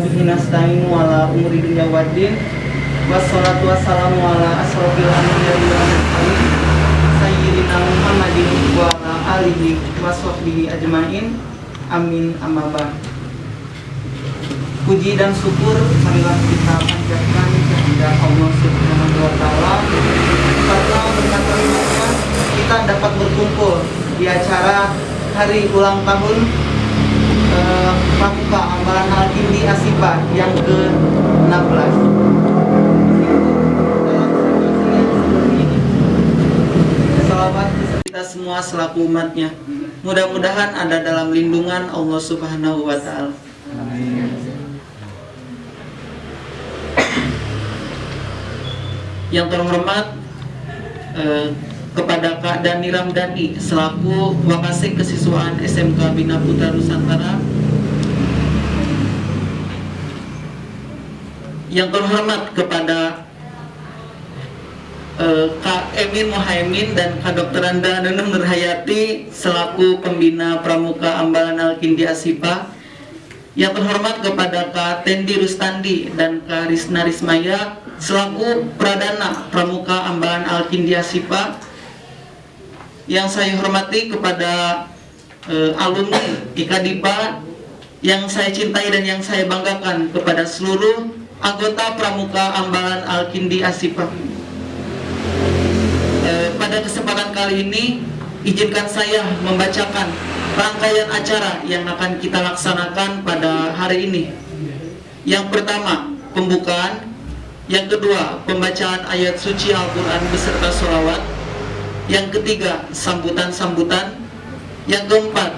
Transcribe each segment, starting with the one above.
bihi nasta'inu ala umuri dunya waddin. Wassalatu wassalamu ala asrofil anbiya'i wal mursalin sayyidina Muhammadin wa ala alihi wa sahbihi ajmain. Amin amma ba'd. Puji dan syukur marilah kita panjatkan kepada Allah Subhanahu wa taala karena berkat karunia kita dapat berkumpul di acara hari ulang tahun Pramuka Ambalan Al-Kindi Asipa yang ke-16. Salawat kita semua selaku umatnya mudah-mudahan ada dalam lindungan Allah Subhanahu wa taala. Amin. Yang terhormat kepada Kak Dani Ramdhani selaku Wakasek Kesiswaan SMK Bina Putra Nusantara. Yang terhormat kepada Kak Emin Mohaimin dan Kak Dr. Anda Nunung Nurhayati selaku Pembina Pramuka Ambalan Al-Kindi Asipa. Yang terhormat kepada Kak Tendi Rustandi dan Kak Risna Rismaya selaku Pradana Pramuka Ambalan Al-Kindi Asipa. Yang saya hormati kepada alumni IKADIPA yang saya cintai dan yang saya banggakan, kepada seluruh anggota Pramuka Ambalan Al-Kindi Asipa. Pada kesempatan kali ini izinkan saya membacakan rangkaian acara yang akan kita laksanakan pada hari ini. Yang pertama, pembukaan. Yang kedua, pembacaan ayat suci Al-Quran beserta sholawat. Yang ketiga, sambutan-sambutan. Yang keempat,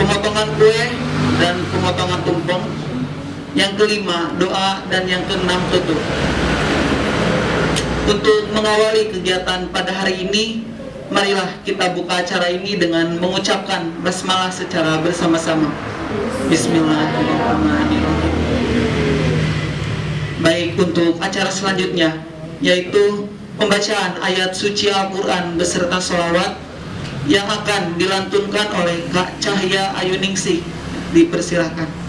pemotongan kue dan pemotongan tumpeng. Yang kelima, doa. Dan yang keenam, tutup. Untuk mengawali kegiatan pada hari ini, marilah kita buka acara ini dengan mengucapkan basmalah secara bersama-sama. Bismillahirrahmanirrahim. Baik, untuk acara selanjutnya yaitu pembacaan ayat suci Al-Quran beserta sholawat yang akan dilantunkan oleh Kak Cahya Ayuningsih. Dipersilahkan.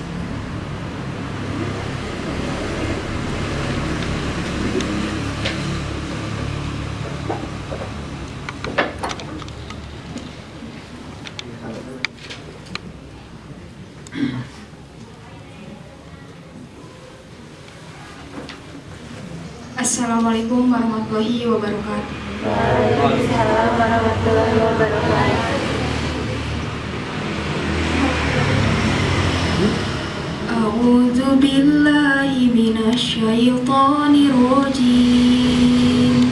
Assalamualaikum warahmatullahi wabarakatuh. Waalaikumsalam warahmatullahi wabarakatuh. A'udzu billahi minasyaitonir rajim.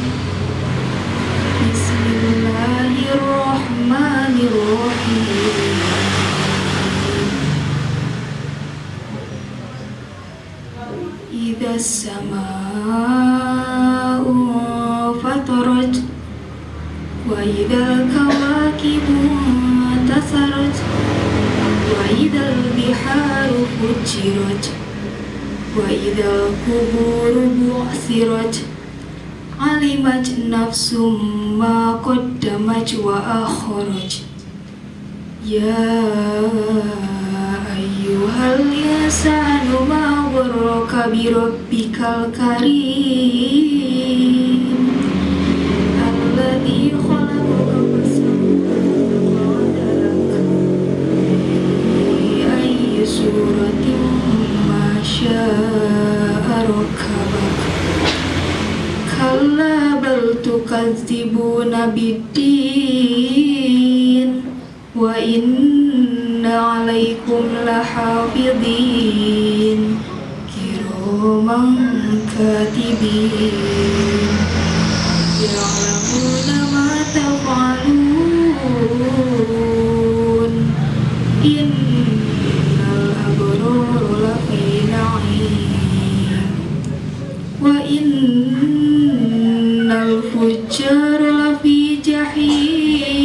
Bismillahirrahmanirrahim. Idza samaa'u fatarat wa idzal kawakibu tasarat wa idzal biharu fujirat wa idzal quburu bu'sirat alimat nafsum ma qaddamat wa akharat. Ya ayyuhal insanu ma gharraka bi rabbikal karim alladzi khalaqaka fasawwaka fi ayyi suratin ma syaa rakabak. Kalla bal tukadzibuna biddin wa inna alaikum lahafidhin kiraman katibin ya'lamuna ma taf'alun innal abrara lafi na'im wa innal fujjara lafi jahim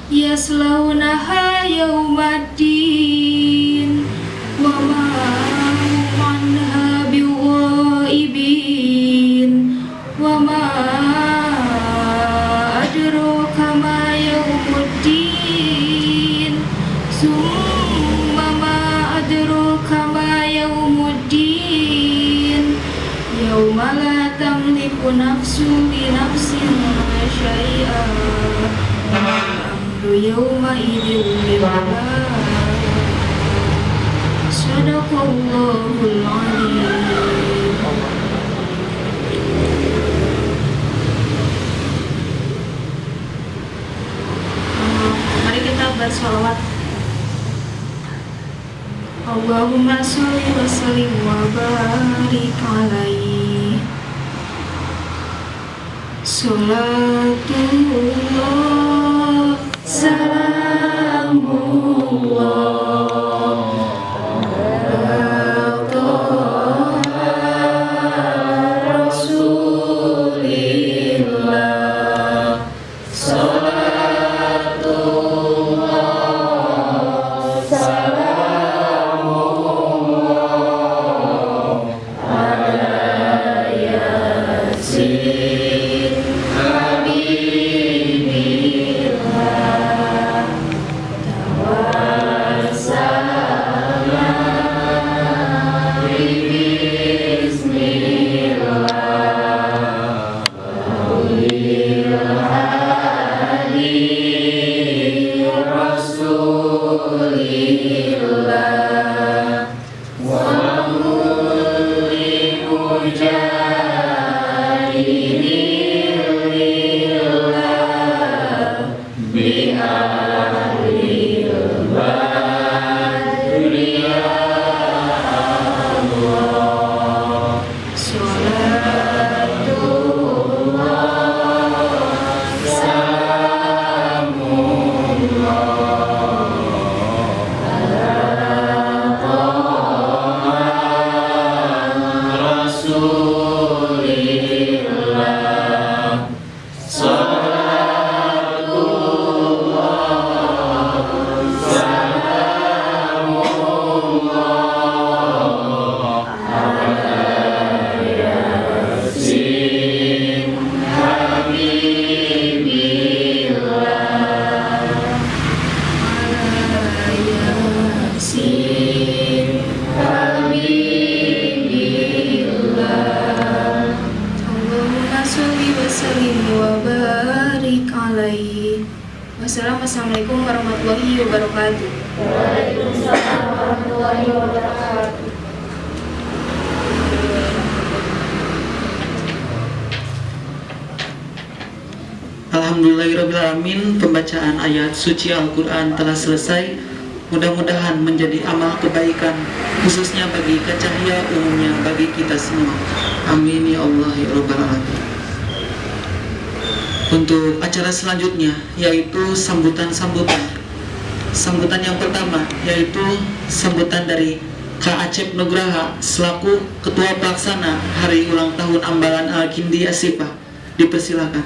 yaslaunaha yawmaddin wa ma hum anha bighaibin wa ma adraka ma yawmuddin summa ma adraka Yauma la tamliku nafsun li nafsin syai'an amru yauma idzin lillah. Sadaqallahul adzim. Mari kita bersolawat. Allahumma sholli wa sallim wa barik alaihi. Salatullah salamullah ala Taha Rasulillah. Salatullah salamullah ala Yasin Habibillah. Tawassalna bismillah Qaulil hadi Rasulillah wa mulli mujahidillah bi ahlil badri ya Allah. Salatullah salamullah ala Taha Rasulillah. Salatullah salamullah ala Yasin Habibillah. Ala Yasin Habibillah. Allahumma sholli wa sallim wa barik alaihi. Wassalamualaikum warahmatullahi wabarakatuh. Waalaikumsalam warahmatullahi wabarakatuh. Alhamdulillahirrabbilalamin. Pembacaan ayat suci Al-Quran telah selesai. Mudah-mudahan menjadi amal kebaikan, khususnya bagi Kacahya, umumnya bagi kita semua. Amin ya Allah ya Rabbal Alamin. Untuk acara selanjutnya yaitu sambutan-sambutan. Sambutan yang pertama yaitu sambutan dari Kak Acep Nugraha selaku Ketua Pelaksana Hari Ulang Tahun Ambalan Al-Kindi Asifah. Dipersilakan.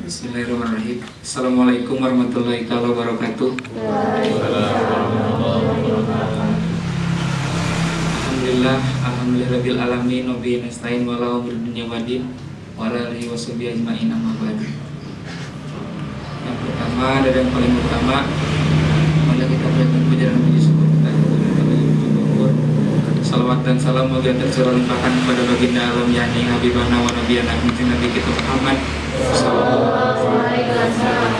Bismillahirrahmanirrahim. Assalamualaikum warahmatullahi wabarakatuh. Alhamdulillah, alhamdulillahirabbil alamin, wa bihi nasta'in wa la umur dunya wadin wa ala alihi washabihi ajmain amma ba'd. Yang pertama dan yang paling utama, mari kita berikan puja dan puji syukur kita kepada Allah. Salawat dan salam moga tercurah limpahkan kepada baginda alam yani habibana wa nabiyana Nabi kita Muhammad sallallahu alaihi wasallam.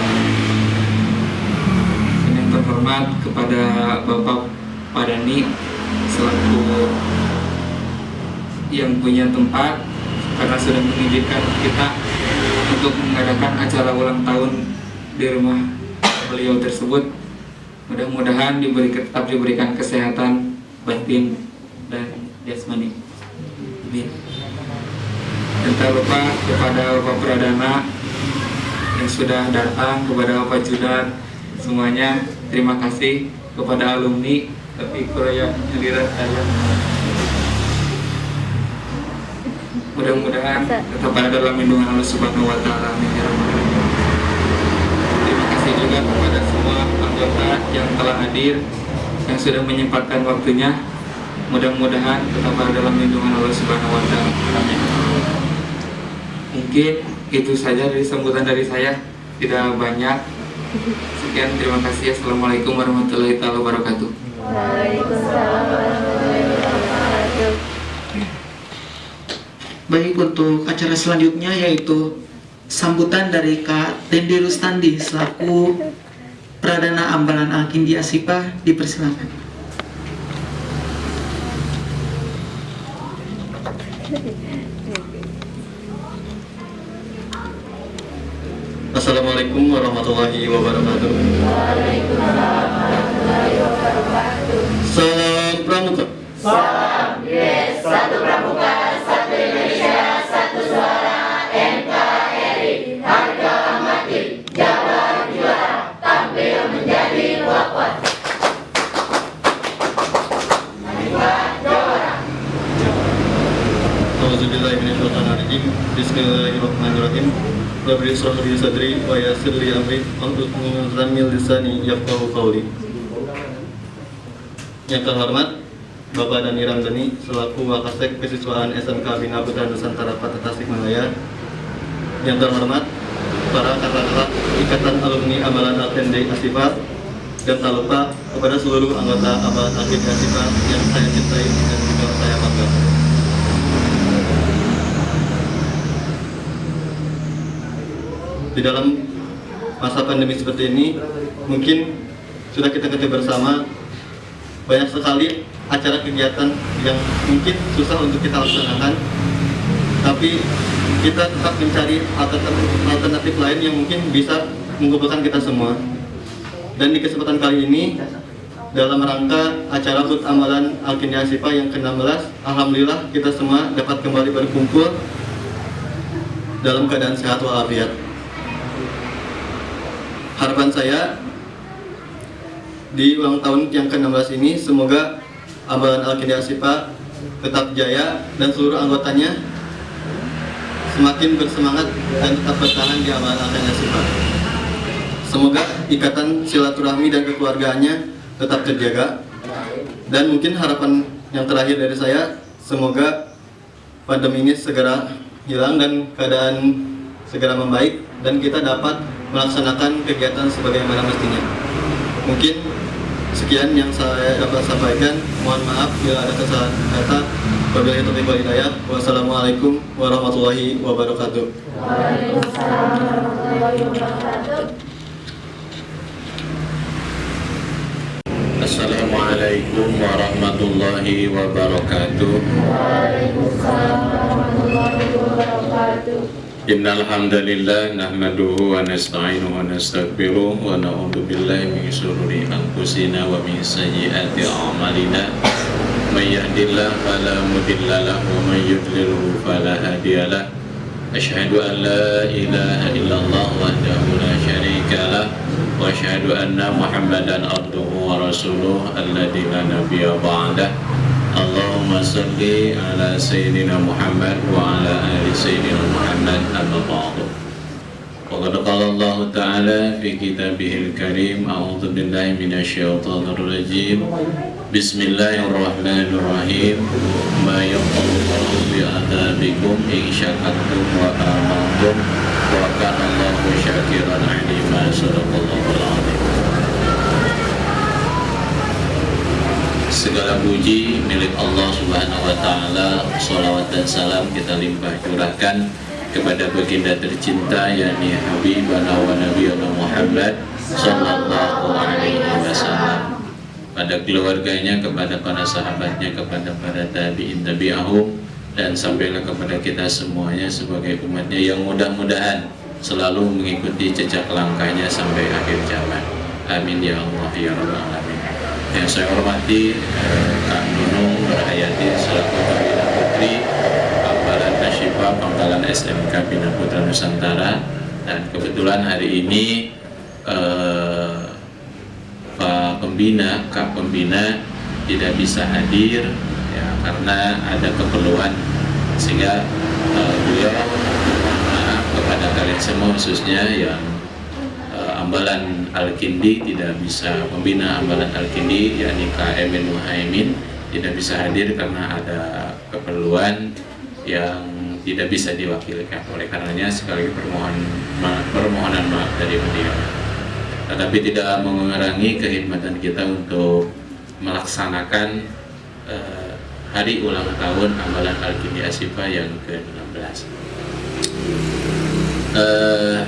Yang terhormat kepada Bapak Padani selaku yang punya tempat karena sudah mengizinkan kita untuk mengadakan acara ulang tahun di rumah beliau tersebut. Mudah-mudahan tetap diberikan kesehatan batin dan jasmani. Amin. Dan tak lupa kepada Bapak Pradana yang sudah datang, kepada Bapak Judat, semuanya terima kasih. Kepada alumni, tapi kuliah nyelirat saya. Mudah-mudahan tetap ada dalam lindungan Allah Subhanahu wa Ta'ala. Amin ya rabbal alamin. Terima kasih juga kepada semua anggota yang telah hadir, yang sudah menyempatkan waktunya. Mudah-mudahan tetap ada dalam lindungan Allah Subhanahu wa Ta'ala. Amin. Mungkin itu saja dari sambutan dari saya, tidak banyak. Sekian, terima kasih. Assalamualaikum warahmatullahi wabarakatuh. Waalaikumsalam warahmatullahi wabarakatuh. Baik, untuk acara selanjutnya yaitu sambutan dari Kak Tendi Rustandi selaku Pradana Ambalan Al-Kindi Ashifa, dipersilakan. Assalamualaikum warahmatullahi wabarakatuh. Waalaikumsalam warahmatullahi wabarakatuh. Salam Pramuka. Salam Yes, satu pramuka, satu Indonesia, satu suara NKRI. Harga mati, Jawa juara, tampil menjadi pelopor. Auzubillahiminasyaitonirrajim. Bismillahirrahmanirrahim. Rabbi israh li sadri wa yassir li amri wahlul 'uqdatam min lisani yafqahu qawli. Yang terhormat Bapak Dani Ramdhani selaku Wakasek Kesiswaan SMK Bina Putra Nusantara Pata Tasikmalaya. Yang terhormat para kakak-kakak Ikatan Alumni Ambalan Al-Kindi Ashifa, dan tak lupa kepada seluruh anggota Ambalan Al-Kindi Ashifa yang saya cintai dan juga saya bangga. Di dalam masa pandemi seperti ini, mungkin sudah kita ketahui bersama banyak sekali acara kegiatan yang mungkin susah untuk kita laksanakan, tapi kita tetap mencari alternatif lain yang mungkin bisa mengumpulkan kita semua. Dan di kesempatan kali ini, dalam rangka acara HUT Ambalan Al-Kindi Ashifa yang ke-16, alhamdulillah kita semua dapat kembali berkumpul dalam keadaan sehat walafiat. Harapan saya di ulang tahun yang ke-16 ini, semoga Ambalan Al-Kindi Ashifa tetap jaya dan seluruh anggotanya semakin bersemangat dan tetap bertahan di Ambalan Al-Kindi Ashifa. Semoga ikatan silaturahmi dan kekeluargaannya tetap terjaga. Dan mungkin harapan yang terakhir dari saya, semoga pandemi ini segera hilang dan keadaan segera membaik dan kita dapat melaksanakan kegiatan sebagaimana mestinya. Mungkin sekian yang saya dapat sampaikan. Mohon maaf bila ada kesalahan kata. Wabillahi taufiq wal hidayah. Wassalamualaikum warahmatullahi wabarakatuh. Waalaikumsalam warahmatullahi wabarakatuh. Assalamualaikum warahmatullahi wabarakatuh. Waalaikumsalam warahmatullahi wabarakatuh. Innal hamdalillah nahmaduhu wa nasta'inuhu wa nastaghfiruh wa na'udzu billahi min shururi anfusina wa min sayyiati a'malina. May yahdihillahu fala mudilla lahu wa may yudlilhu fala hadiyalah. Asyhadu an la ilaha illallah wahdahu la syarika lah wa asyhadu anna Muhammadan abduhu wa rasuluh alladzi la nabiyya ba'dah. Allahumma salli ala Sayyidina Muhammad wa ala ali Sayyidina Muhammad amma ba'du. Wa qad qala Allah Ta'ala fi kitabihil karim, a'udzu billahi minasyaitonir rajim. Bismillahirrahmanirrahim. Ma yaqulullahu bi'adabikum in syakartum wa amantum wa kana Allahu syakiran 'alima. Shadaqallahul 'azim. Segala puji milik Allah Subhanahu wa Ta'ala. Sholawat dan salam kita limpah curahkan kepada baginda tercinta, yakni Habibana wa Nabiyana Muhammad sallallahu alaihi wasallam, pada keluarganya, kepada para sahabatnya, kepada para tabi'in tabi'ahum, dan sampailah kepada kita semuanya sebagai umatnya yang mudah-mudahan selalu mengikuti jejak langkahnya sampai akhir zaman. Amin ya Allah ya Rabbal alamin. Yang saya hormati Kak Nunung Nurhayati selaku Pembina Putri Ambalan Ashifa Pangkalan SMK Bina Putra Nusantara, dan kebetulan hari ini Pak Pembina, Kak Pembina tidak bisa hadir ya, karena ada keperluan, sehingga beliau mohon maaf kepada kalian semua, khususnya yang Ambalan Al-Kindi tidak bisa, pembina Ambalan Al-Kindi yakni Kak Emin Muhaimin tidak bisa hadir karena ada keperluan yang tidak bisa diwakilkan. Oleh karenanya sekali lagi permohonan maaf dari beliau. tetapi tidak mengurangi kekhidmatan kita untuk melaksanakan hari ulang tahun Ambalan Al-Kindi Ashifa yang ke-16.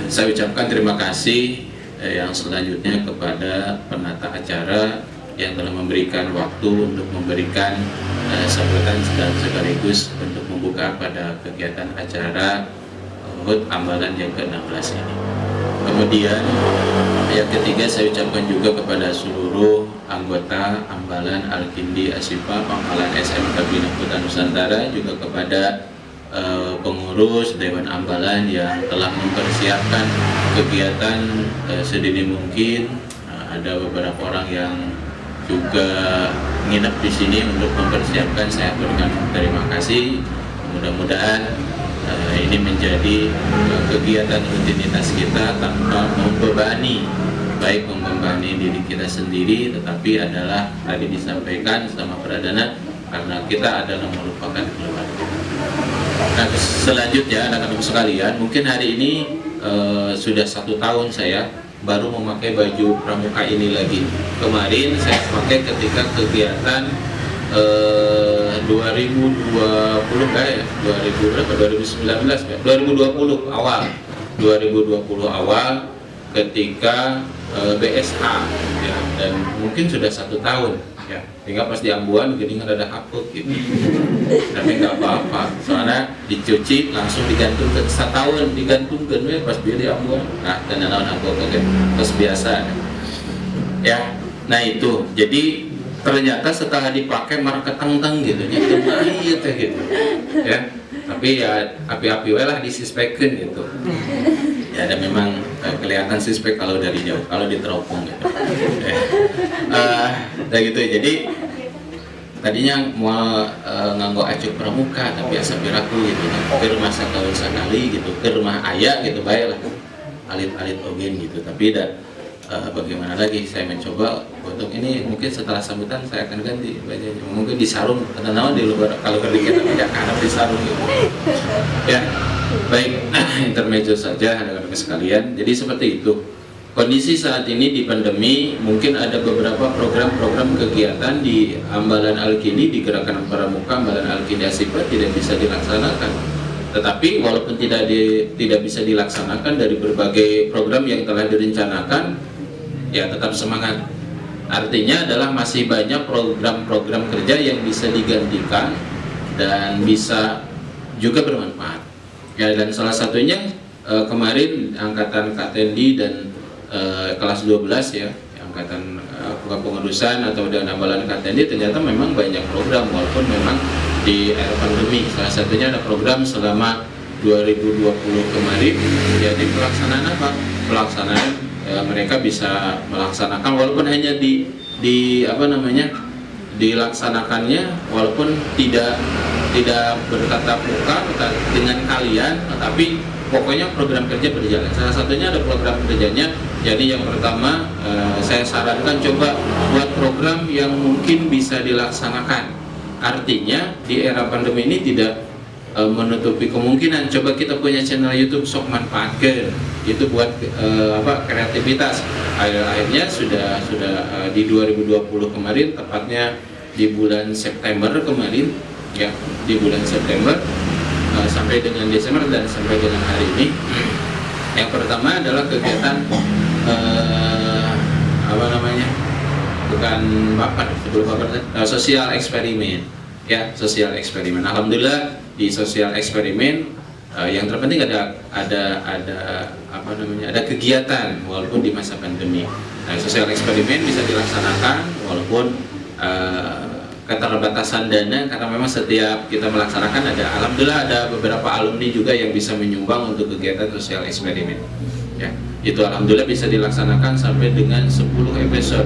Saya ucapkan terima kasih yang selanjutnya kepada penata acara yang telah memberikan waktu untuk memberikan sambutan dan sekaligus untuk membuka pada kegiatan acara HUT Ambalan yang ke-16 ini. Kemudian yang ketiga, saya ucapkan juga kepada seluruh anggota Ambalan Al-Kindi Ashifa Pangkalan SMK Bina Kota Nusantara, juga kepada pengurus Dewan Ambalan yang telah mempersiapkan kegiatan sedini mungkin. Ada beberapa orang yang juga nginep di sini untuk mempersiapkan, saya berikan terima kasih. Mudah-mudahan ini menjadi kegiatan rutinitas kita tanpa membebani, baik membebani diri kita sendiri, tetapi adalah tadi disampaikan sama Pradana, karena kita adalah merupakan keluarga. Nah, selanjutnya anak-anak sekalian, mungkin hari ini sudah 1 tahun saya baru memakai baju pramuka ini lagi. Kemarin saya pakai ketika kegiatan 2020 ya, 2020 awal ketika BSH ya, dan mungkin sudah 1 tahun ya, tinggal pas di Ambuan gini ada haput gitu. Tapi nggak apa-apa, soalnya dicuci langsung digantungkan, 1 tahun digantungkan ya pas dia di Ambuan. Nah, dan naon aku oke terus biasa ya. Nah itu jadi ternyata setelah dipakai malah keteng-teng gitu, gitu ya. Tapi ya api-api lah disispekkan gitu. Ya, ada memang kelihatan suspek kalau dari jauh, kalau diteropong gitu. Nah gitu. Jadi tadinya mau nganggo acuk pramuka, tapi asa piraku gitu. Ke rumah setahun sekali gitu, ke rumah ayah gitu, baiklah alit-alit ogen gitu. Tapi bagaimana lagi, saya mencoba untuk ini. Mungkin setelah sambutan saya akan ganti bajunya, mungkin di sarung atau naon di luar, kalau kerja tapi tidak harap di sarung gitu. Ya baik, intermezzo saja anak-anak sekalian. Jadi seperti itu kondisi saat ini di pandemi. Mungkin ada beberapa program-program kegiatan di Ambalan Al-Kindi, di Gerakan Pramuka Ambalan Al-Kindi Ashifa tidak bisa dilaksanakan. Tetapi walaupun tidak bisa dilaksanakan dari berbagai program yang telah direncanakan, ya tetap semangat. Artinya adalah masih banyak program-program kerja yang bisa digantikan dan bisa juga bermanfaat. Ya, dan salah satunya kemarin angkatan Katendi dan kelas 12 ya, angkatan kepengurusan atau dan Ambalan Katendi, ternyata memang banyak program walaupun memang di era pandemi. Salah satunya ada program selama 2020 kemarin, jadi pelaksanaan apa? Pelaksanaan mereka bisa melaksanakan walaupun hanya dilaksanakannya walaupun tidak bertatap muka dengan kalian, tetapi pokoknya program kerja berjalan. Salah satunya ada program kerjanya. Jadi yang pertama saya sarankan coba buat program yang mungkin bisa dilaksanakan. Artinya di era pandemi ini tidak menutupi kemungkinan. Coba kita punya channel YouTube, sok manfaatkan itu buat kreativitas. Akhirnya sudah di 2020 kemarin, tepatnya di bulan September kemarin ya, di bulan September sampai dengan Desember dan sampai dengan hari ini. Yang pertama adalah kegiatan sosial eksperimen ya, sosial eksperimen. Alhamdulillah di sosial eksperimen yang terpenting ada kegiatan walaupun di masa pandemi. Nah, sosial eksperimen bisa dilaksanakan walaupun keterbatasan dana, karena memang setiap kita melaksanakan alhamdulillah ada beberapa alumni juga yang bisa menyumbang untuk kegiatan sosial eksperimen ya. Itu alhamdulillah bisa dilaksanakan sampai dengan 10 episode.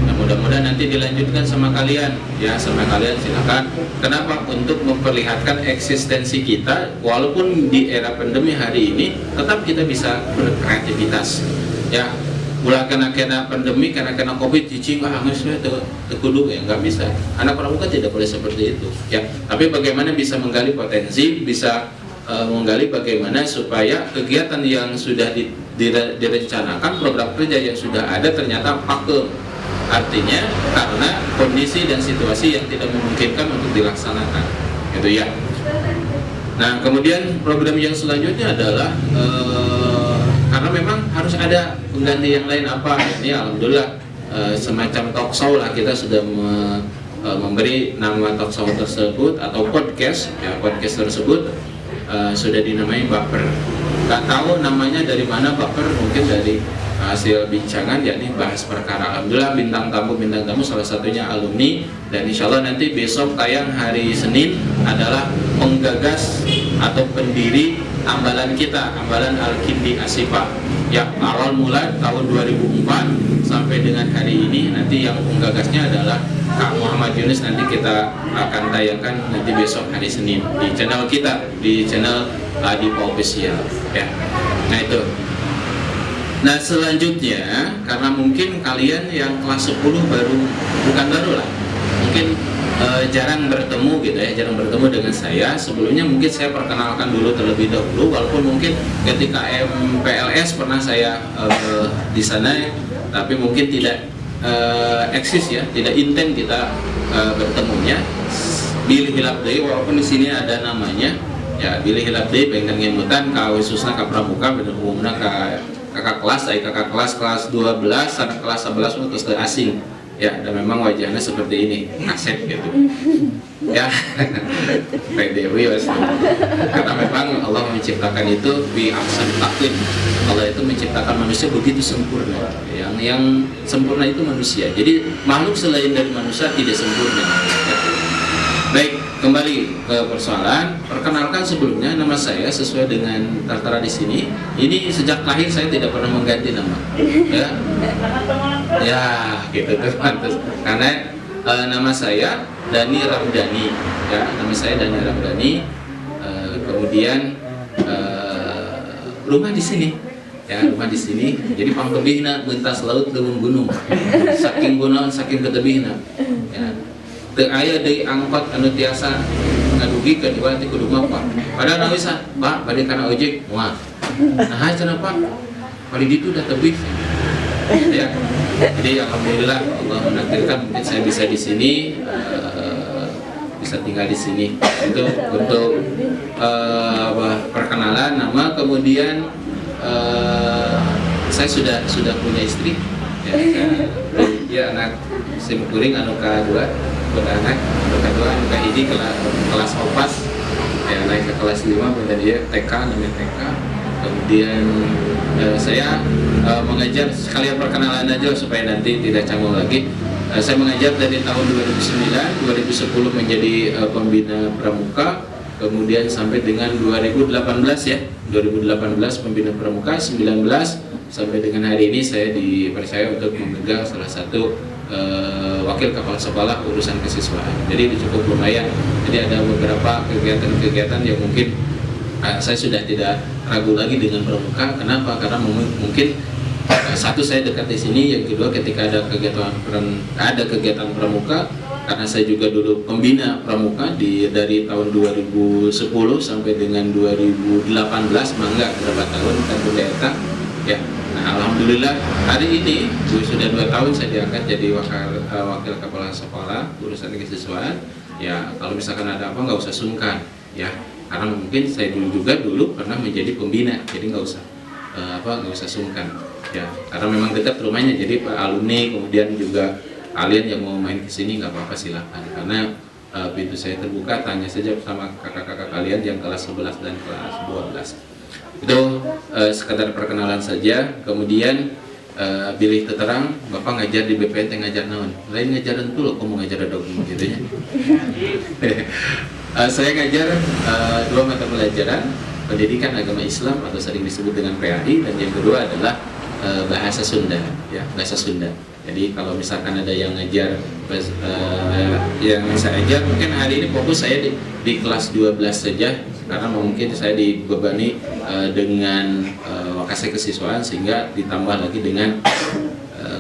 Nah, mudah-mudahan nanti dilanjutkan sama kalian ya, sama kalian silakan. Kenapa? Untuk memperlihatkan eksistensi kita walaupun di era pandemi hari ini tetap kita bisa berkreativitas ya. Ulah kena pandemi, kena COVID, cicing hangus kudu ya, nggak bisa. Anak pramuka tidak boleh seperti itu ya. Tapi bagaimana bisa menggali potensi, bisa menggali bagaimana supaya kegiatan yang sudah direncanakan program kerja yang sudah ada ternyata pakem. Artinya karena kondisi dan situasi yang tidak memungkinkan untuk dilaksanakan, gitu ya. Nah, kemudian program yang selanjutnya adalah karena memang harus ada pengganti yang lain apa. Ini alhamdulillah semacam talk show lah, kita sudah memberi nama talk show tersebut atau podcast ya, podcast tersebut sudah dinamai Baper. Gak tahu namanya dari mana Baper, mungkin dari hasil bincangan yakni bahas perkara. Alhamdulillah bintang tamu salah satunya alumni, dan insya Allah nanti besok tayang hari Senin adalah penggagas atau pendiri ambalan kita, ambalan Al-Kindi Ashifa ya, awal mula tahun 2004 sampai dengan hari ini. Nanti yang penggagasnya adalah Kak Muhammad Yunus, nanti kita akan tayangkan nanti besok hari Senin di channel kita, di channel Adipa Official ya. Nah itu. Nah selanjutnya, karena mungkin kalian yang kelas 10 bukan baru lah, mungkin jarang bertemu gitu ya, jarang bertemu dengan saya. Sebelumnya mungkin saya perkenalkan dulu terlebih dahulu, walaupun mungkin ketika MPLS pernah saya di sana, tapi mungkin tidak eksis ya, tidak intent kita bertemunya. Bilih hilap deui, walaupun di sini ada namanya ya, bilih hilap deui pengen ngemutan ka khususna ka pramuka, bener umumna ka kakak kelas, kakak kelas 12 sampai kelas 11 terus asing ya, dan memang wajahnya seperti ini, asep gitu ya. PDW karena memang Allah menciptakan itu bi ahsan taqwim. Allah itu menciptakan manusia begitu sempurna, yang sempurna itu manusia, jadi makhluk selain dari manusia tidak sempurna ya. Baik, kembali ke persoalan. Perkenalkan sebelumnya, nama saya sesuai dengan tertera di sini. Ini sejak lahir saya tidak pernah mengganti nama. Ya, ya gitu tuh. Karena nama saya Dani Ramdhani. Ya, nama saya Dani Ramdhani. Kemudian rumah di sini. Ya, rumah di sini. Jadi pangtebihna mentas laut leuweung gunung. Saking gunaon saking ketebihna. Ya. Teu aya deui angkot anu tiasa ngadugikeun ibarat ti kudu mapa. Padahal nawisa, Pak, bade kana ojek, moal. Nah, cenah Pak. Bari ditu da tebih. Ya. Jadi alhamdulillah Allah menakdirkan mungkin saya bisa di sini, bisa tinggal di sini. Itu untuk perkenalan nama. Kemudian saya sudah punya istri. Ya, anak simkuring anu ka-2, anak anu ka-2, anu ka-1 kelas opas ya, naik ke kelas 5, kemudian dia TK, namanya TK. Kemudian saya mengajar, sekalian perkenalan aja supaya nanti tidak canggung lagi. Saya mengajar dari tahun 2009, 2010 menjadi pembina pramuka, kemudian sampai dengan 2018 ya, 2018 pembina pramuka, 19 sampai dengan hari ini saya dipercaya untuk memegang salah satu wakil kepala sekolah urusan kesiswaan. Jadi cukup lumayan. Jadi ada beberapa kegiatan-kegiatan yang mungkin saya sudah tidak ragu lagi dengan pramuka. Kenapa? Karena mungkin satu, saya dekat di sini. Yang kedua, ketika ada kegiatan pramuka, karena saya juga dulu pembina pramuka dari tahun 2010 sampai dengan 2018, mangga berapa tahun kan pendeta ya. Nah, alhamdulillah hari ini sudah 2 tahun saya diangkat jadi wakil kepala sekolah urusan kesiswaan. Ya, kalau misalkan ada apa nggak usah sungkan ya, karena mungkin saya dulu pernah menjadi pembina, jadi nggak usah sungkan ya, karena memang dekat rumahnya. Jadi Pak alumni, kemudian juga kalian yang mau main kesini nggak apa-apa, silakan, karena pintu saya terbuka. Tanya saja sama kakak-kakak kalian yang kelas 11 dan kelas 12. Itu sekedar perkenalan saja. Kemudian bilih terang, Bapak ngajar di BPNT, ngajar naon? Lain ngajaran tuh, kamu ngajar dogma gitu ya. Saya ngajar 2 mata pelajaran, pendidikan agama Islam atau sering disebut dengan PAI, dan yang kedua adalah bahasa Sunda ya, bahasa Sunda. Jadi kalau misalkan ada yang ngajar yang saya ajar, mungkin hari ini fokus saya di kelas 12 saja, karena mungkin saya dibebani dengan wakase kesiswaan, sehingga ditambah lagi dengan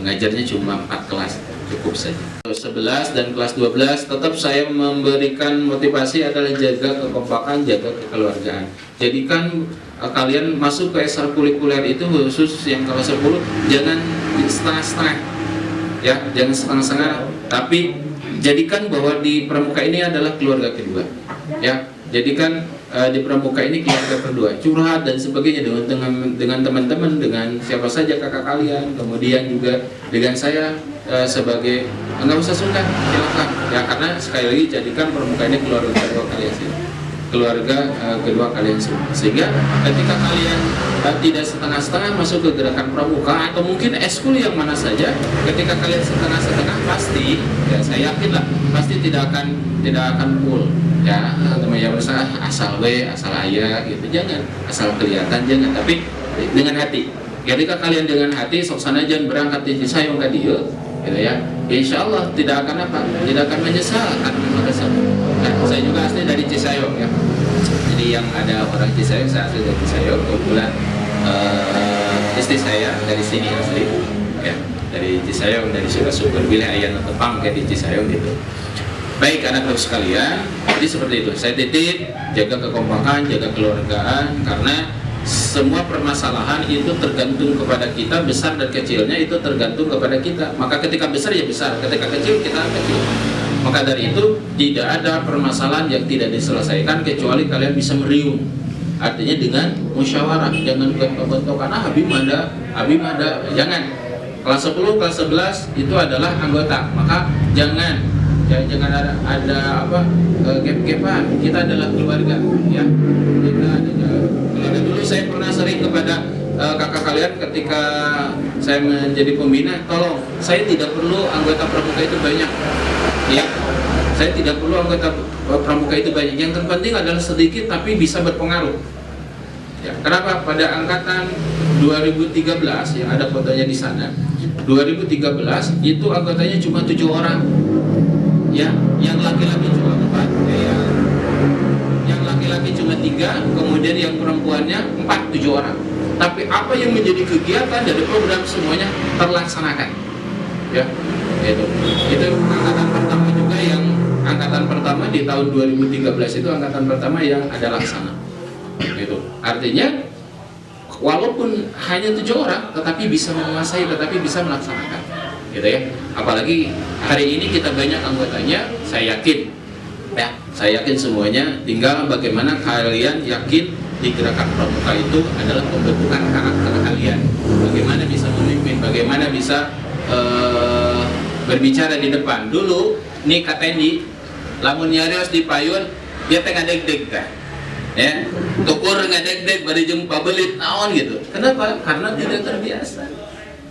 ngajarnya cuma 4 kelas, cukup saja. 11 dan kelas 12 tetap saya memberikan motivasi adalah jaga kekompakan, jaga kekeluargaan. Jadikan kalian masuk ke ekstrakurikuler itu khusus yang kelas 10 jangan setengah-setengah ya, jangan setengah-setengah, tapi jadikan bahwa di pramuka ini adalah keluarga kedua ya, jadikan di pramuka ini keluarga kedua, curhat dan sebagainya dengan teman-teman, dengan siapa saja kakak kalian, kemudian juga dengan saya sebagai, nggak usah sungkan, silakan ya, karena sekali lagi jadikan pramuka ini keluarga kedua kalian sih, keluarga kedua kalian semua. Sehingga ketika kalian tidak setengah-setengah masuk ke gerakan pramuka atau mungkin eskul yang mana saja, ketika kalian setengah-setengah pasti ya saya yakin lah pasti tidak akan full ya, namanya berusaha asal we asal ayah gitu, jangan asal kelihatan, jangan, tapi dengan hati. Ketika kalian dengan hati sok sanajan berangkat di Cisayong ka dieu gitu ya, insya Allah tidak akan menyesal karena merasa. Nah, saya juga asli dari Cisayong ya, jadi yang ada orang Cisayong, saya asli dari Cisayong, kebetulan istri saya dari sini asli ya, dari Cisayong, dari Sukasubur, bila ayah tepang kayak di Cisayong gitu. Baik anak-anak sekalian, jadi seperti itu, saya titip jaga kekompakan, jaga kekeluargaan, karena semua permasalahan itu tergantung kepada kita, besar dan kecilnya itu tergantung kepada kita. Maka ketika besar ya besar, ketika kecil kita kecil. Maka dari itu tidak ada permasalahan yang tidak diselesaikan kecuali kalian bisa meriung. Artinya dengan musyawarah, jangan bentuk-bentukan Habib ada, jangan. Kelas 10, kelas 11 itu adalah anggota, maka jangan ada gap-gapan. Kita adalah keluarga ya. Kita adalah keluarga. Dulu saya pernah sering kepada kakak kalian ketika saya menjadi pembina, tolong saya tidak perlu anggota pramuka itu banyak ya, saya tidak perlu anggota pramuka itu banyak, yang terpenting adalah sedikit tapi bisa berpengaruh ya. Kenapa? Pada angkatan 2013 yang ada fotonya di sana, 2013 itu anggotanya cuma 7 orang ya, yang laki-laki cuma 4 ya, yang laki-laki cuma 3, kemudian yang perempuannya 7 orang. Tapi apa yang menjadi kegiatan dari program semuanya terlaksanakan ya, itu angkatan pertama juga, yang angkatan pertama di tahun 2013 itu angkatan pertama yang ada laksana itu. Artinya walaupun hanya 7 orang tetapi bisa menguasai, tetapi bisa melaksanakan gitu ya. Apalagi hari ini kita banyak anggotanya, saya yakin ya, saya yakin semuanya tinggal bagaimana kalian yakin di gerakan pramuka itu adalah pembentukan karakter kalian, bagaimana bisa memimpin, bagaimana bisa berbicara di depan. Dulu nih Katendi lamun nyarios di payun dia teh ngadeg-deg teh ya, tukur ngadeg-deg bari jeung pabelit naon gitu. Kenapa? Karena tidak terbiasa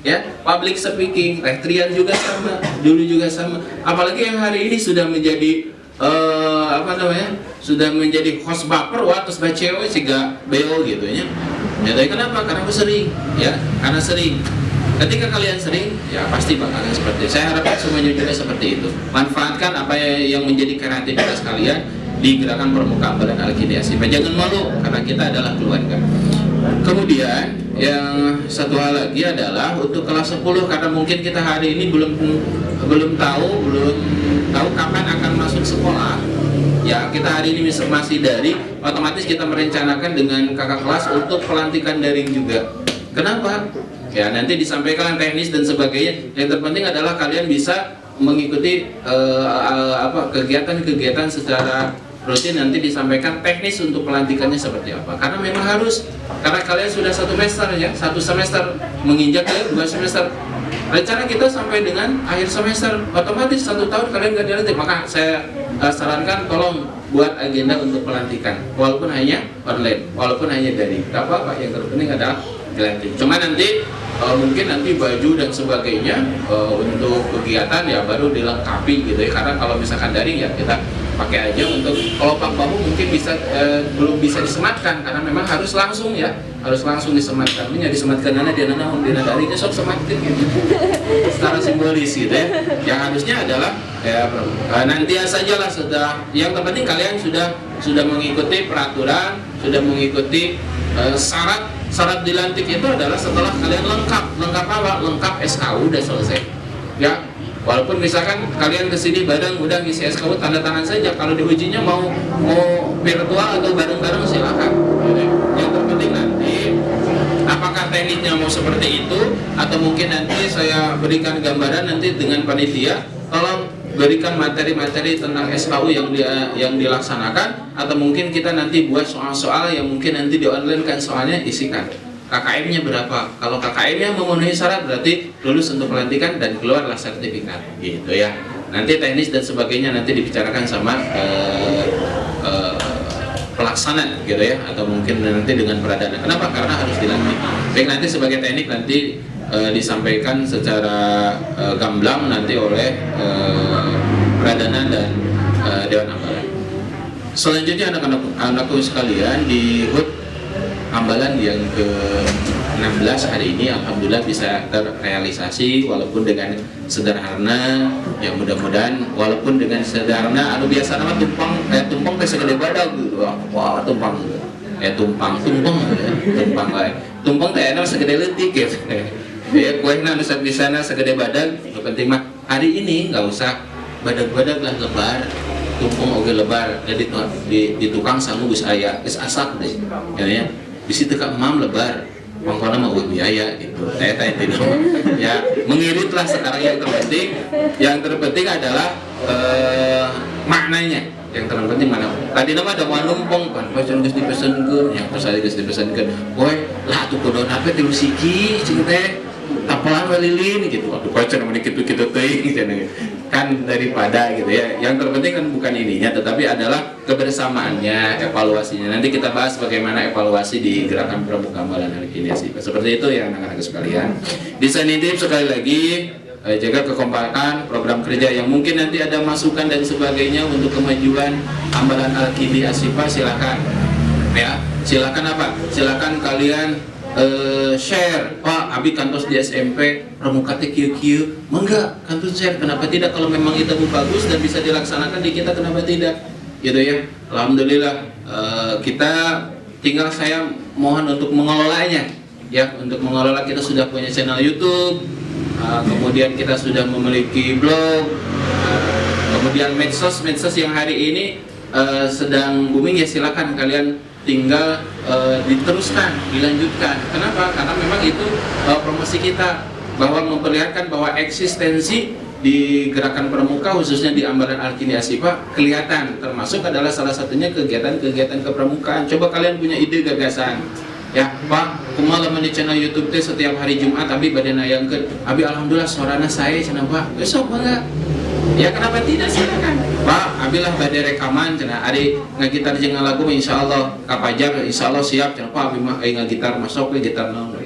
ya. Public speaking, rektrian juga sama, dulu juga sama. Apalagi yang hari ini sudah menjadi sudah menjadi host baper, wah terus baca cewek siga beo gitu ya. Ya, tapi kenapa? Karena aku sering ya, karena sering. Ketika kalian sering, ya pasti bakalan seperti itu. Saya harapkan semuanya juga seperti itu. Manfaatkan apa yang menjadi kreativitas kalian di gerakan pramuka dan Al-Qidiyah. Jangan malu karena kita adalah keluarga. Kemudian yang satu hal lagi adalah untuk kelas 10, karena mungkin kita hari ini belum tahu kapan akan masuk sekolah. Ya, kita hari ini masih dari, otomatis kita merencanakan dengan kakak kelas untuk pelantikan daring juga. Kenapa? Ya, nanti disampaikan teknis dan sebagainya. Yang terpenting adalah kalian bisa mengikuti kegiatan-kegiatan secara rutin, nanti disampaikan teknis untuk pelantikannya seperti apa. Karena memang harus, karena kalian sudah 1 semester ya, 1 semester menginjak ke 2 semester. Rencana kita sampai dengan akhir semester, otomatis 1 tahun kalian nggak dilantik. Maka saya sarankan tolong buat agenda untuk pelantikan, walaupun hanya online, walaupun hanya dari apa-apa, yang terpenting adalah dilantik. Cuma nanti mungkin nanti baju dan sebagainya untuk kegiatan ya baru dilengkapi gitu ya, karena kalau misalkan daring ya kita pakai aja. Untuk kelopak bahu mungkin belum bisa disematkan karena memang harus langsung ya, harus langsung disematkan. Ini disematkan dia daringnya sok sematkan gitu secara simbolis gitu ya. Yang harusnya adalah ya nanti sajalah, sudah, yang terpenting kalian sudah mengikuti peraturan, sudah mengikuti syarat dilantik itu adalah setelah kalian lengkap apa? Lengkap SKU udah selesai ya. Walaupun misalkan kalian kesini bareng udah ngisi SKU tanda tangan saja, kalau diujinya mau virtual atau bareng-bareng silakan. Yang terpenting tekniknya mau seperti itu, atau mungkin nanti saya berikan gambaran nanti dengan panitia, tolong berikan materi-materi tentang SKU yang dilaksanakan, atau mungkin kita nanti buat soal-soal yang mungkin nanti di online kan soalnya isikan KKM-nya berapa. Kalau KKM-nya memenuhi syarat berarti lulus untuk pelantikan dan keluarlah sertifikat gitu ya. Nanti teknis dan sebagainya nanti dibicarakan sama pelaksana gitu ya, atau mungkin nanti dengan pradana. Kenapa? Karena harus dilantik. Baik, nanti sebagai teknik nanti disampaikan secara gamblang nanti oleh pradana dan dewan ambalan. Selanjutnya anak-anakku sekalian, di HUT Ambalan yang ke-16 hari ini alhamdulillah bisa terrealisasi walaupun dengan sederhana, ya mudah-mudahan walaupun dengan sederhana biasa nama tumpang teh segede badag gitu. Wah, tumpang teh enak segede leutik gitu. Ya kuehna anu sabisana segede badag, penting mah hari ini nggak usah badag-badag lah, lebar. Tumpang oge lebar, jadi di tukang sangu geus aya, geus asak deh. Ya. Di situ Kak Mam lebar, mangkona mah biaya gitu. Saya tidak ya mengiritlah sekarang. Yang terpenting adalah maknanya. Yang terpenting mana? Tadi nama ada mau numpang kan, pesen geus dipesenkeun, yang pas aya geus dipesenkeun. Boy, lah atuh kudu apa tilu siji cing teh. Apalan lilin gitu. Waduh, pacar mah kitu-kitu teuing cenah. Kan daripada gitu ya. Yang terpenting kan bukan ininya, tetapi adalah kebersamaannya, evaluasinya. Nanti kita bahas bagaimana evaluasi di gerakan pramuka ambalan hari ini sih. Seperti itu ya anak-anak sekalian. Desain intip sekali lagi jaga kekompakan program kerja yang mungkin nanti ada masukan dan sebagainya untuk kemajuan ambalan Al-Kindi Ashifa, silakan ya. Silakan apa? Silakan kalian share. Pak, abi kantos di SMP pramuka teh kieu-kieu, mangga kantos share. Kenapa tidak? Kalau memang itu bagus dan bisa dilaksanakan di kita, kenapa tidak? Gitu ya. Alhamdulillah kita tinggal saya mohon untuk mengelolanya ya. Untuk mengelola kita sudah punya channel YouTube, kemudian kita sudah memiliki blog, kemudian medsos yang hari ini sedang booming ya. Silakan kalian tinggal diteruskan, dilanjutkan. Kenapa? Karena memang itu promosi kita, bahwa memperlihatkan bahwa eksistensi di gerakan pramuka khususnya di Ambalan Al-Kindi Ashifa kelihatan, termasuk adalah salah satunya kegiatan-kegiatan kepramukaan. Coba kalian punya ide gagasan ya, Pak, kumaha lamun di channel YouTube teh setiap hari Jumat abi bade nayangkeun, abi alhamdulillah suarana saya cenah Pak, besok enggak? Ya kenapa tidak, silakan Pak, abilah bade rekaman cenah ari ngagitar jeung ngalagu insyaallah kapajar insyaallah siap cenah Pak, abi mah ngagitar masuk we gitar naon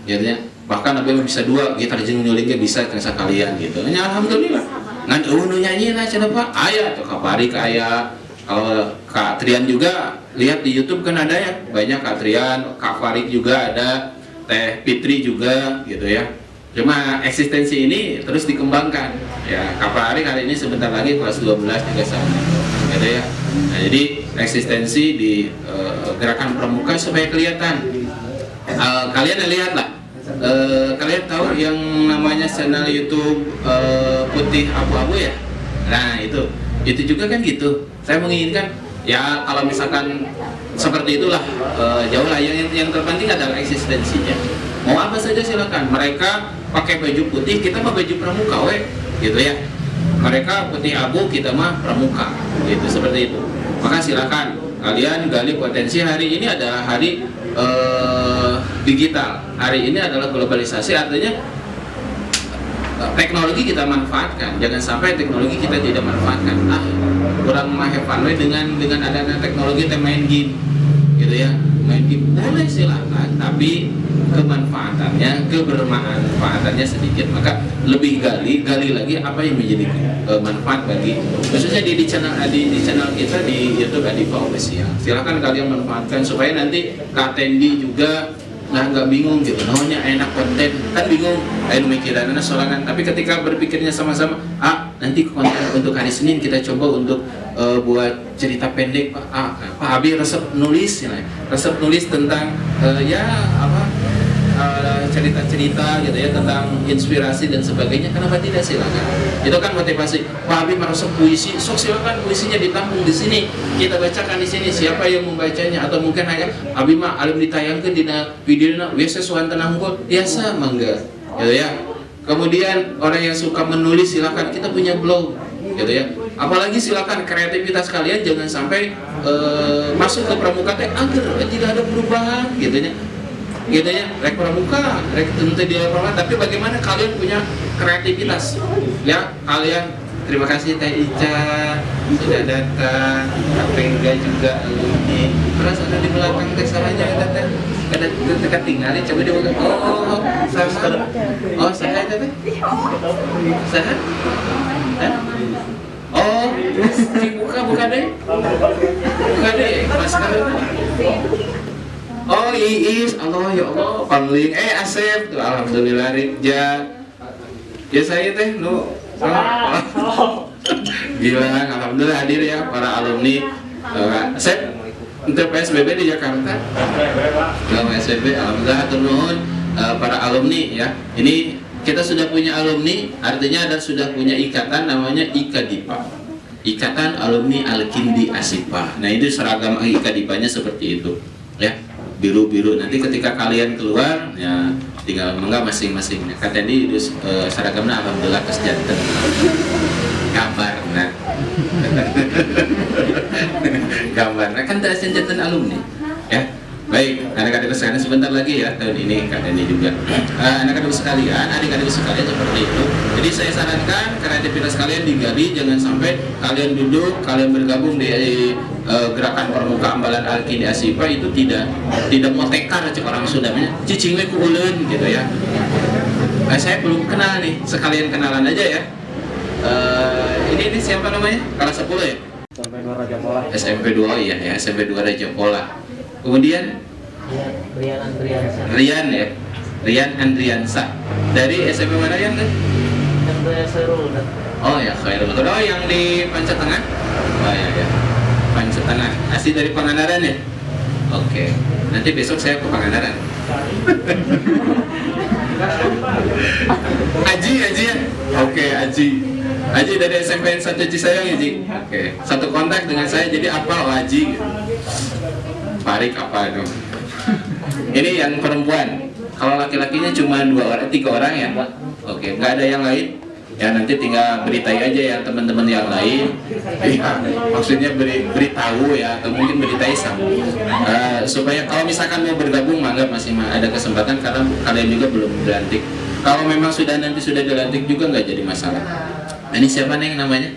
ya nya. Bahkan abi bisa dua gitar jeung nyuling ge bisa cenah sakalian gitu. Nya alhamdulillah. Ngan eueuh nu nyanyina cenah Pak, aya tuh kapari ka aya. Kalau Kak Trian juga lihat di YouTube kan ada ya, banyak Kak Trian, Kak Farid juga ada, Teh Fitri juga gitu ya. Cuma eksistensi ini terus dikembangkan ya. Kak Farid hari ini sebentar lagi kelas 12 juga sama gitu ya. Nah, jadi eksistensi di gerakan pramuka supaya kelihatan. Kalian lihat lah, kalian tahu yang namanya channel YouTube Putih Abu-Abu ya. Nah itu juga kan gitu. Saya menginginkan ya kalau misalkan seperti itulah, jauh lah. Yang terpenting adalah eksistensinya. Mau apa saja silakan. Mereka pakai baju putih, kita mah baju pramuka we gitu ya. Mereka putih abu, kita mah pramuka gitu, seperti itu. Maka silakan kalian gali potensi. Hari ini adalah hari digital. Hari ini adalah globalisasi, artinya teknologi kita manfaatkan. Jangan sampai teknologi kita tidak manfaatkan. Kurang mahepan dengan adanya teknologi kita main game gitu ya. Main game boleh silakan, tapi kebermanfaatannya sedikit. Maka lebih gali lagi apa yang menjadi manfaat bagi, khususnya di channel kita di YouTube Adifa Official. Silakan kalian manfaatkan supaya nanti Kak Tendi juga nggak bingung gitu, namanya enak konten kan bingung, mikirannya sorangan. Tapi ketika berpikirnya sama-sama, nanti konten untuk hari Senin kita coba untuk buat cerita pendek Pak Abi resep nulis tentang cerita-cerita gitu ya tentang inspirasi dan sebagainya, kenapa tidak, silakan. Itu kan motivasi. Pak Habib merasa puisi, sok silakan puisinya ditampung di sini, kita bacakan di sini, siapa yang membacanya, atau mungkin hanya Habib mah alim ditayangkan di videonya biasa suan tenang kok biasa mangga gitu ya. Kemudian orang yang suka menulis silakan, kita punya blog gitu ya. Apalagi silakan kreativitas kalian jangan sampai masuk ke pramuka teh agar tidak ada perubahan gitu ya. Gitu ya, rek pramuka, rek tentu dia pramuka, tapi bagaimana kalian punya kreativitas ya. Kalian terima kasih Teh Ica sudah datang, Kak Pengga juga ini. Terus ada di belakang Teh Saranya datang. Ada dekat tinggal ya, coba dibuka. Oh, sama. Oh, saya Teh. Saya? Oh, buka deh. Buka deh, Mas Karena. Oh, Iis, Allah ya Allah, pangling. Asep tuh, alhamdulillah Rijal. Ya saya teh gila, alhamdulillah hadir ya para alumni. Asep untuk PSBB di Jakarta. PSBB, alhamdulillah hatur nuhun para alumni ya. Ini kita sudah punya alumni, artinya ada sudah punya ikatan namanya IKADIPA. Ikatan Alumni Al-Kindi Asipa. Nah, itu seragam IKADIPA-nya seperti itu. Ya. Biru-biru, nanti ketika kalian keluar ya tinggal menggak masing-masing. Kata ini seragamnya alhamdulillah kesejahteraan gambar nah gambar nah kan dari jantan alumni ya. Baik, adik-adik sekalian sebentar lagi ya tahun ini kata ini juga adik-adik sekalian, adik-adik sekalian seperti itu. Jadi saya sarankan kreativitas kalian digali, jangan sampai kalian duduk, kalian bergabung di gerakan pramuka ambalan Al-Kindi Asipa itu tidak mau tekar cek orang Sundanya, cicing we ku uleun gitu ya. Saya belum kenal nih, sekalian kenalan aja ya. Ini siapa namanya? Kelas 10 ya? SMP 2 Raja Pola. SMP 2 ya, SMP 2 Raja Pola. Kemudian Rian Andriansa. Rian ya, Rian Andriansa. Dari SMP mana yang kan? SMP Serul. Oh ya, Khairul. Oh yang di Panca Tengah? Oh ya. Panca Tengah. Asli dari Pangandaran ya? Oke. Nanti besok saya ke Pangandaran. Aji ya? Oke, Aji dari SMP 1 Cisayong ya, Ji? Oke. Satu kontak dengan saya, jadi apa? Oh, Aji. Parik apa itu? Ini yang perempuan. Kalau laki-lakinya cuma 2 orang, 3 orang ya? Oke, nggak ada yang lain? Ya nanti tinggal beritai aja ya teman-teman yang lain. Ya, maksudnya beritahu ya, atau mungkin beritai sama. Supaya kalau misalkan mau bergabung, mangga masih ada kesempatan karena kalian juga belum dilantik. Kalau memang nanti sudah dilantik juga nggak jadi masalah. Ini siapa nih yang namanya?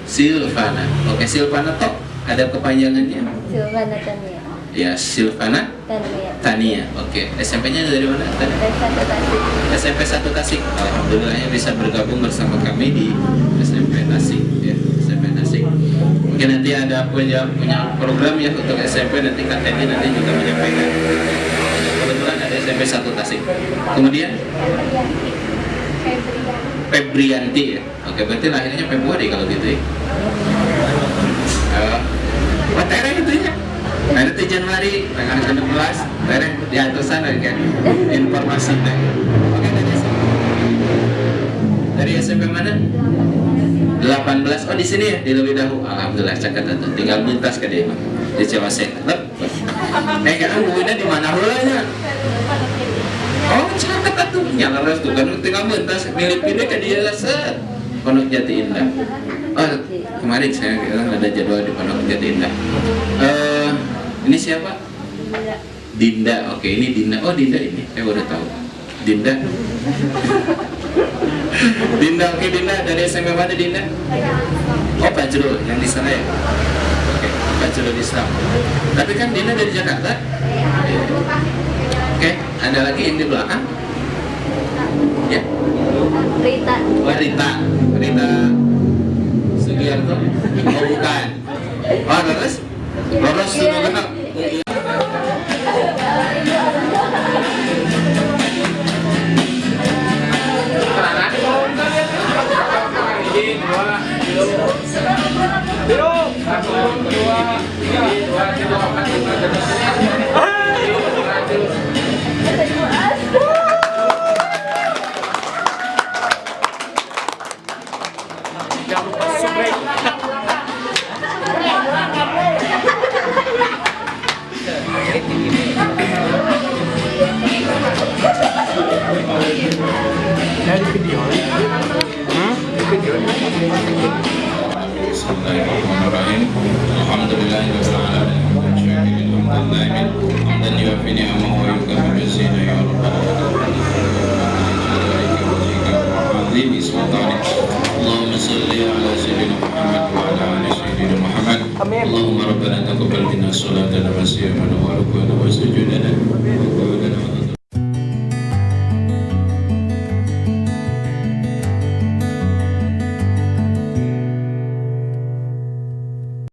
Silvana. Oke, Silvana toh ada kepanjangannya? Silvana Tania. Ya, Silvana Tania. Oke, SMP-nya dari mana? SMP 1 Tasik. Alhamdulillahnya bisa bergabung bersama kami di SMP Tasik ya, SMP Tasik. Mungkin nanti ada punya program ya untuk SMP, nanti KTN nanti juga menyampaikan. Kebetulan ada SMP 1 Tasik. Kemudian Febrianti ya. Oke, berarti lahirnya Februari kalau gitu ya. Tereng itu ya. Nanti Januari tanggal 16, tereng di atas sana kan informasi teh. Oke, dari SMP mana? 18. Oh di sini ya, di lebih dahulu. Alhamdulillah cakat itu. Tinggal mintas ke dia di Cewasek. Karena bukunya di mana hulanya? Oh cakat tuh nyala tuh kan tinggal mintas milih-pilih ke dia set. Pondok Jati Indah. Oh kemarin saya bilang ada jadwal di Pondok Jati Indah. Ini siapa? Dinda. Oke, ini Dinda. Oh, Dinda ini. Saya udah tahu. Dinda. Dinda. Oke, Dinda dari SMP mana Dinda? Oh, Fajrul yang di sana ya. Oke, Fajrul Islam. Tapi kan Dinda dari Jakarta. Oke, ada lagi yang di belakang? Ya. Rita. Oh, Rita Sugiarto. Oh, bukan. Oh, Loros sudah kenal. Hey! Bismillahirrahmanirrahim. Alhamdulillahirabbil alamin. Hamdan yuafi ni'amahu wa yukafi mazida ya rabbal alamin. Allahumma salli ala sayyidina Muhammad wa ala ali sayyidina Muhammad. Allahumma rabbana taqabbal minna as-salata wa siyamana wa rukuna wa